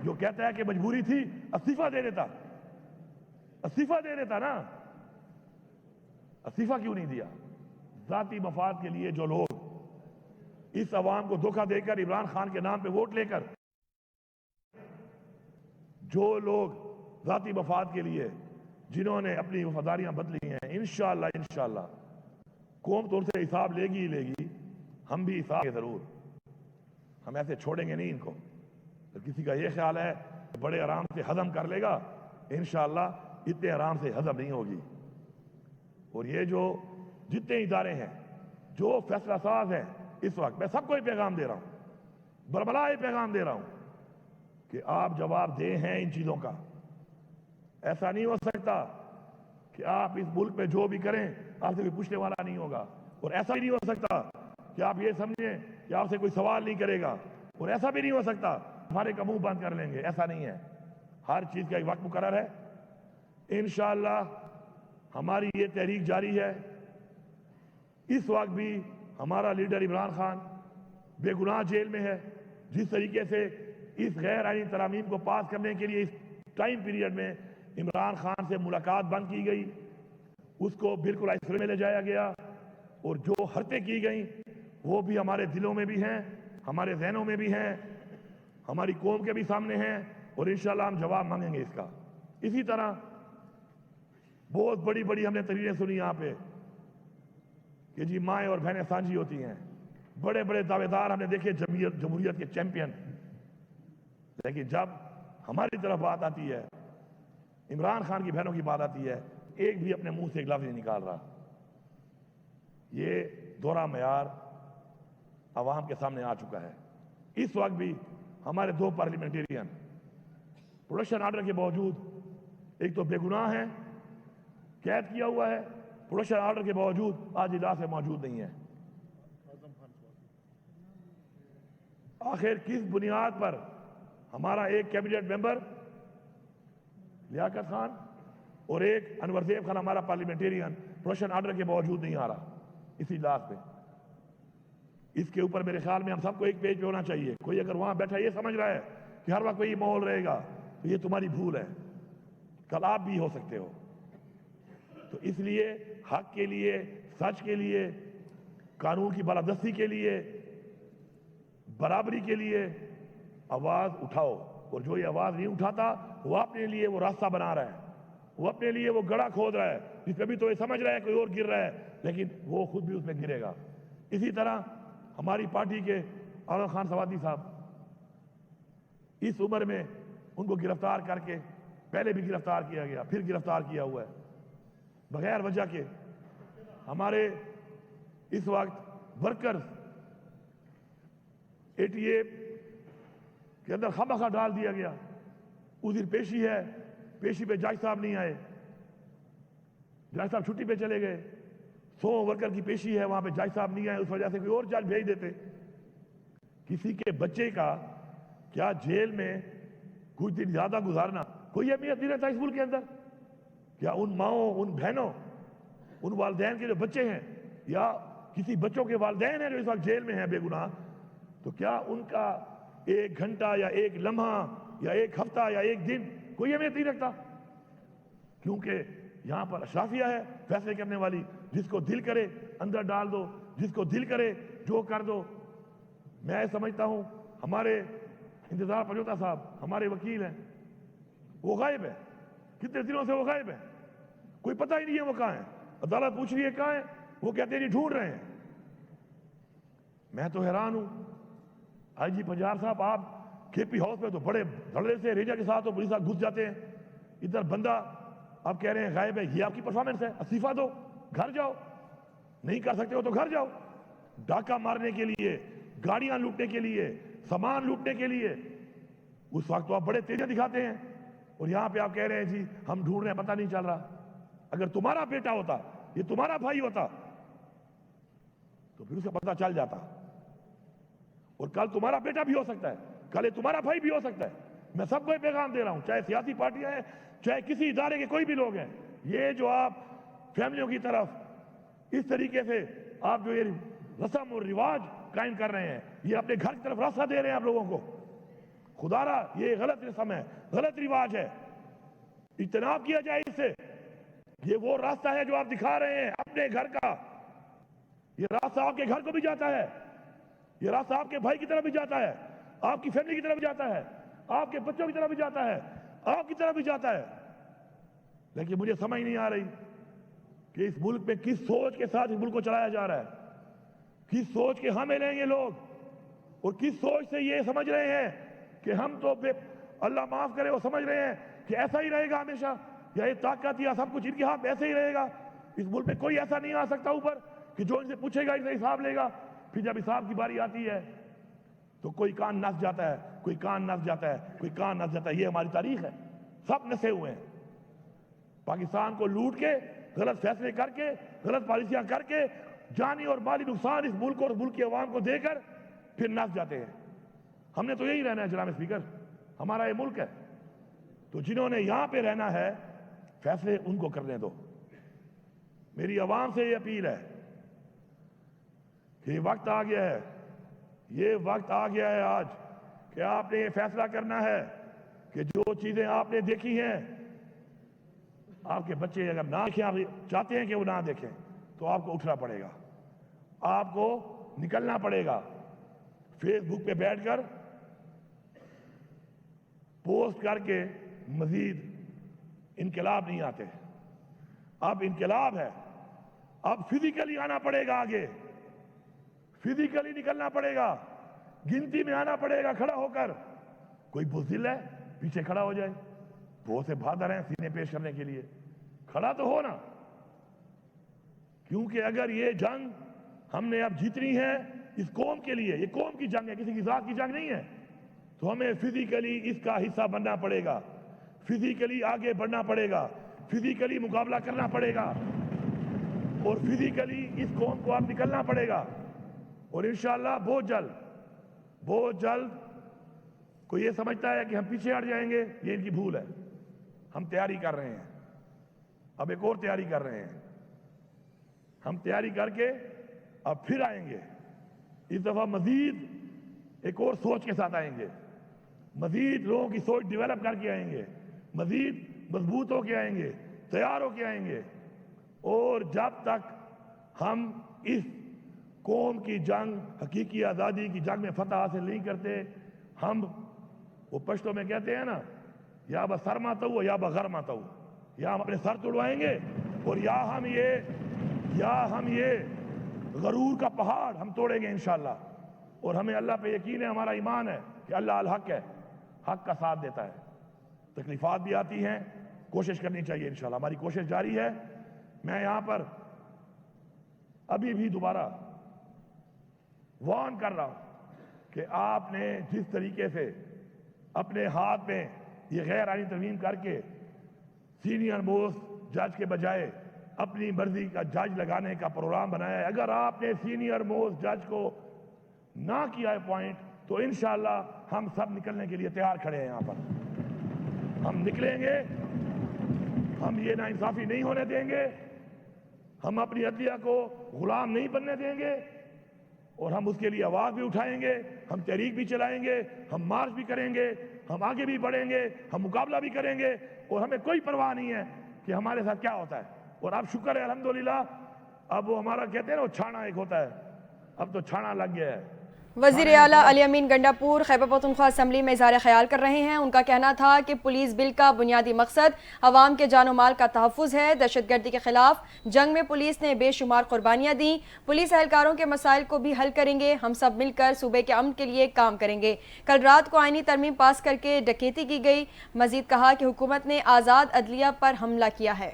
جو کہتا ہے کہ مجبوری تھی استعفیٰ دے دیتا نا، استعفیٰ کیوں نہیں دیا؟ ذاتی مفاد کے لیے جو لوگ اس عوام کو دھوکہ دے کر عمران خان کے نام پہ ووٹ لے کر، جو لوگ ذاتی مفاد کے لیے جنہوں نے اپنی وفاداریاں بدلی ہیں، انشاءاللہ قوم تو ان سے حساب لے گی، ہم بھی حساب ضرور، ہم ایسے چھوڑیں گے نہیں ان کو۔ تو کسی کا یہ خیال ہے کہ بڑے آرام سے ہضم کر لے گا، انشاءاللہ اتنے آرام سے ہضم نہیں ہوگی۔ اور یہ جو جتنے ادارے ہیں جو فیصلہ ساز ہیں اس وقت، میں سب کو یہ پیغام دے رہا ہوں، بربلا یہ پیغام دے رہا ہوں کہ آپ جواب دیں ہیں ان چیزوں کا۔ ایسا نہیں ہو سکتا کہ آپ اس ملک میں جو بھی کریں آپ سے کوئی پوچھنے والا نہیں ہوگا، اور ایسا بھی نہیں ہو سکتا کہ آپ یہ سمجھیں کہ آپ سے کوئی سوال نہیں کرے گا، اور ایسا بھی نہیں ہو سکتا ہمارے کا منہ بند کر لیں گے، ایسا نہیں ہے۔ ہر چیز کا ایک وقت مقرر ہے۔ انشاءاللہ ہماری یہ تحریک جاری ہے۔ اس وقت بھی ہمارا لیڈر عمران خان بے گناہ جیل میں ہے۔ جس طریقے سے اس غیر آئینی ترامیم کو پاس کرنے کے لیے اس ٹائم پیریڈ میں عمران خان سے ملاقات بند کی گئی، اس کو بالکل آئسولیشن میں لے جایا گیا، اور جو حرکتیں کی گئیں وہ بھی ہمارے دلوں میں بھی ہیں، ہمارے ذہنوں میں بھی ہیں، ہماری قوم کے بھی سامنے ہیں، اور انشاءاللہ ہم جواب مانگیں گے اس کا۔ اسی طرح بہت بڑی بڑی ہم نے تقریریں سنی یہاں پہ کہ جی مائیں اور بہنیں سانجھی ہوتی ہیں، بڑے بڑے دعوے دار ہم نے دیکھے، جمہوریت کے چیمپئن، لیکن جب ہماری طرف بات آتی ہے، عمران خان کی بہنوں کی بات آتی ہے، ایک بھی اپنے منہ سے ایک لفظ نہیں نکال رہا۔ یہ دوہرا معیار عوام کے سامنے آ چکا ہے۔ اس وقت بھی ہمارے دو پارلیمنٹیرین پروڈکشن آرڈر کے باوجود، ایک تو بے گناہ ہیں، قید کیا ہوا ہے، پروڈکشن آرڈر کے باوجود آج اجلاس میں موجود نہیں ہے۔ آخر کس بنیاد پر ہمارا ایک کیبنٹ ممبر لیاقت خان اور ایک انور زیب خان ہمارا پارلیمنٹیرین پروڈکشن آرڈر کے باوجود نہیں آ رہا اس اجلاس پہ؟ اس کے اوپر میرے خیال میں ہم سب کو ایک پیج پہ ہونا چاہیے۔ کوئی اگر وہاں بیٹھا یہ سمجھ رہا ہے کہ ہر وقت یہ ماحول رہے گا تو یہ تمہاری بھول ہے، کل آپ بھی ہو سکتے ہو۔ تو اس لیے حق کے لیے، سچ کے لیے، قانون کی بالادستی کے لیے، برابری کے لیے آواز اٹھاؤ، اور جو یہ آواز نہیں اٹھاتا وہ اپنے لیے وہ راستہ بنا رہا ہے، وہ اپنے لیے وہ گڑھا کھود رہا ہے، جس پہ بھی تو یہ سمجھ رہا ہے کوئی اور گر رہا ہے، لیکن وہ خود بھی اس میں گرے گا۔ اسی طرح ہماری پارٹی کے اعظم خان سوادی صاحب، اس عمر میں ان کو گرفتار کر کے، پہلے بھی گرفتار کیا گیا، پھر گرفتار کیا ہوا ہے بغیر وجہ کے۔ ہمارے اس وقت ورکرز 88 کے اندر خامخواہ ڈال دیا گیا۔ اس دن پیشی ہے، پیشی پہ جج صاحب نہیں آئے، جج صاحب چھٹی پہ چلے گئے۔ 100 ورکر کی پیشی ہے، وہاں پہ جج صاحب نہیں آئے، اس وجہ سے کوئی اور جج بھیج دیتے۔ کسی کے بچے کا کیا جیل میں کچھ دن زیادہ گزارنا کوئی اہمیت نہیں رہتا اس ملک کے اندر؟ کیا ان ماؤں، ان بہنوں، ان والدین کے جو بچے ہیں، یا کسی بچوں کے والدین ہیں جو اس وقت جیل میں ہیں بے گناہ، تو کیا ان کا 1 گھنٹہ یا 1 لمحہ یا 1 ہفتہ یا 1 دن کوئی اہمیت نہیں رکھتا؟ کیونکہ یہاں پر اشرافیہ ہے فیصلے کرنے والی، جس کو دل کرے اندر ڈال دو، جس کو دل کرے جو کر دو۔ میں سمجھتا ہوں ہمارے انتظار پنجوتا صاحب ہمارے وکیل ہیں، وہ غائب ہے، کتنے دنوں سے وہ غائب ہے، کوئی پتہ ہی نہیں ہے وہ کہاں ہیں۔ عدالت پوچھ رہی ہے کہاں ہیں، وہ کہتے ہیں ڈھونڈ رہے ہیں۔ میں تو حیران ہوں، آئی جی پنجاب صاحب آپ کے پی ہاؤس میں تو بڑے دھڑے سے ریجا کے ساتھ پولیس گھس جاتے ہیں، ادھر بندہ آپ کہہ رہے ہیں غائب ہے، یہ آپ کی پرفارمنس ہے؟ استعفیٰ دو، گھر جاؤ، نہیں کر سکتے ہو تو گھر جاؤ۔ ڈاکہ مارنے کے لیے، گاڑیاں لوٹنے کے لیے، سامان لوٹنے کے لیے اس وقت تو آپ بڑے تیزی دکھاتے ہیں، اور یہاں پہ آپ کہہ رہے ہیں جی ہم ڈھونڈ رہے ہیں، پتہ نہیں چل رہا۔ اگر تمہارا بیٹا ہوتا، یہ تمہارا بھائی ہوتا تو پھر اسے پتہ چل جاتا، اور کل تمہارا بیٹا بھی ہو سکتا ہے، کل یہ تمہارا بھائی بھی ہو سکتا ہے۔ میں سب کو یہ پیغام دے رہا ہوں، چاہے سیاسی پارٹیاں ہیں، چاہے کسی ادارے کے کوئی بھی لوگ ہیں، یہ جو آپ فیملیوں کی طرف اس طریقے سے آپ جو یہ رسم اور رواج قائم کر رہے ہیں، یہ اپنے گھر کی طرف راستہ دے رہے ہیں آپ لوگوں کو۔ خدا را یہ غلط رسم ہے، غلط رواج ہے، اجتناب کیا جائے اس سے۔ یہ وہ راستہ ہے جو آپ دکھا رہے ہیں اپنے گھر کا، یہ راستہ آپ کے گھر کو بھی جاتا ہے، یہ راستہ آپ کے بھائی کی طرف بھی جاتا ہے، آپ کی فیملی کی طرف بھی جاتا ہے، آپ کے بچوں کی طرف بھی جاتا ہے، آپ کی طرف بھی جاتا ہے۔ لیکن مجھے سمجھ نہیں آ رہی کہ اس ملک میں کس سوچ کے ساتھ اس ملک کو چلایا جا رہا ہے، کس سوچ کے ہمیں لیں گے لوگ، اور کس سوچ سے یہ سمجھ رہے ہیں کہ ہم تو اللہ معاف کرے وہ سمجھ رہے ہیں کہ ایسا ہی رہے گا ہمیشہ، یا یہ طاقت یا سب کچھ ان کے ہاتھ ایسے ہی رہے گا۔ اس ملک میں کوئی ایسا نہیں آ سکتا اوپر کہ جو ان سے پوچھے گا ان سے حساب لے گا، پھر جب حساب کی باری آتی ہے تو کوئی کان نس جاتا ہے، کوئی کان نس جاتا ہے، کوئی کان نس جاتا ہے۔ یہ ہماری تاریخ ہے، سب نسے ہوئے ہیں۔ پاکستان کو لوٹ کے، غلط فیصلے کر کے، غلط پالیسیاں کر کے، جانی اور مالی نقصان اس ملک اور ملک کی عوام کو دے کر پھر نس جاتے ہیں۔ ہم نے تو یہی رہنا ہے جناب اسپیکر، ہمارا یہ ملک ہے، تو جنہوں نے یہاں پہ رہنا ہے فیصلے ان کو کرنے دو۔ میری عوام سے یہ اپیل ہے کہ وقت آ گیا ہے، یہ وقت آ گیا ہے آج کہ آپ نے یہ فیصلہ کرنا ہے کہ جو چیزیں آپ نے دیکھی ہیں، آپ کے بچے اگر نہ دیکھیں، آپ چاہتے ہیں کہ وہ نہ دیکھیں، تو آپ کو اٹھنا پڑے گا، آپ کو نکلنا پڑے گا۔ فیس بک پہ بیٹھ کر پوسٹ کر کے مزید انقلاب نہیں آتے، اب انقلاب ہے، اب فزیکلی آنا پڑے گا، آگے فزیکلی نکلنا پڑے گا، گنتی میں آنا پڑے گا کھڑا ہو کر۔ کوئی بزدل ہے پیچھے کھڑا ہو جائے، بہت سے بہادر ہیں سینے پیش کرنے کے لیے، کھڑا تو ہو نا، کیونکہ اگر یہ جنگ ہم نے اب جیتنی ہے اس قوم کے لیے، یہ قوم کی جنگ ہے، کسی کی ذات کی جنگ نہیں ہے، تو ہمیں فزیکلی اس کا حصہ بننا پڑے گا، فزیکلی آگے بڑھنا پڑے گا، فزیکلی مقابلہ کرنا پڑے گا، اور فزیکلی اس قوم کو اب نکلنا پڑے گا۔ اور انشاءاللہ بہت جلد کوئی یہ سمجھتا ہے کہ ہم پیچھے ہٹ جائیں گے، یہ ان کی بھول ہے۔ ہم تیاری کر رہے ہیں، اب ایک اور تیاری کر رہے ہیں، ہم تیاری کر کے اب پھر آئیں گے، اس دفعہ مزید ایک اور سوچ کے ساتھ آئیں گے، مزید لوگوں کی سوچ ڈیولپ کر کے آئیں گے، مزید مضبوط ہو کے آئیں گے، تیار ہو کے آئیں گے۔ اور جب تک ہم اس قوم کی جنگ، حقیقی آزادی کی جنگ میں فتح حاصل نہیں کرتے، ہم وہ پشتوں میں کہتے ہیں نا، یا بسر ماتا ہو یا بغیر ماتا ہو، یا ہم اپنے سر توڑوائیں گے، اور یا ہم یہ غرور کا پہاڑ ہم توڑیں گے انشاءاللہ۔ اور ہمیں اللہ پہ یقین ہے، ہمارا ایمان ہے کہ اللہ الحق ہے، حق کا ساتھ دیتا ہے۔ تکلیفات بھی آتی ہیں، کوشش کرنی چاہیے انشاءاللہ، ہماری کوشش جاری ہے۔ میں یہاں پر ابھی بھی دوبارہ وارن کر رہا ہوں کہ آپ نے جس طریقے سے اپنے ہاتھ میں یہ غیر آئینی ترمیم کر کے سینئر موسٹ جج کے بجائے اپنی مرضی کا جج لگانے کا پروگرام بنایا ہے، اگر آپ نے سینئر موسٹ جج کو نہ کیا اپوائنٹ تو انشاءاللہ ہم سب نکلنے کے لیے تیار کھڑے ہیں۔ یہاں پر ہم نکلیں گے، ہم یہ ناانصافی نہیں ہونے دیں گے، ہم اپنی عدلیہ کو غلام نہیں بننے دیں گے، اور ہم اس کے لیے آواز بھی اٹھائیں گے، ہم تحریک بھی چلائیں گے، ہم مارچ بھی کریں گے، ہم آگے بھی بڑھیں گے، ہم مقابلہ بھی کریں گے، اور ہمیں کوئی پرواہ نہیں ہے کہ ہمارے ساتھ کیا ہوتا ہے۔ اور اب شکر ہے الحمدللہ، اب وہ ہمارا کہتے ہیں نا وہ چھانا ایک ہوتا ہے، اب تو چھانا لگ گیا ہے۔ وزیر اعلیٰ علی امین گنڈا پور خیبر پختونخوا اسمبلی میں اظہار خیال کر رہے ہیں۔ ان کا کہنا تھا کہ پولیس بل کا بنیادی مقصد عوام کے جان و مال کا تحفظ ہے۔ دہشت گردی کے خلاف جنگ میں پولیس نے بے شمار قربانیاں دیں، پولیس اہلکاروں کے مسائل کو بھی حل کریں گے، ہم سب مل کر صوبے کے امن کے لیے کام کریں گے۔ کل رات کو آئینی ترمیم پاس کر کے ڈکیتی کی گئی۔ مزید کہا کہ حکومت نے آزاد عدلیہ پر حملہ کیا ہے۔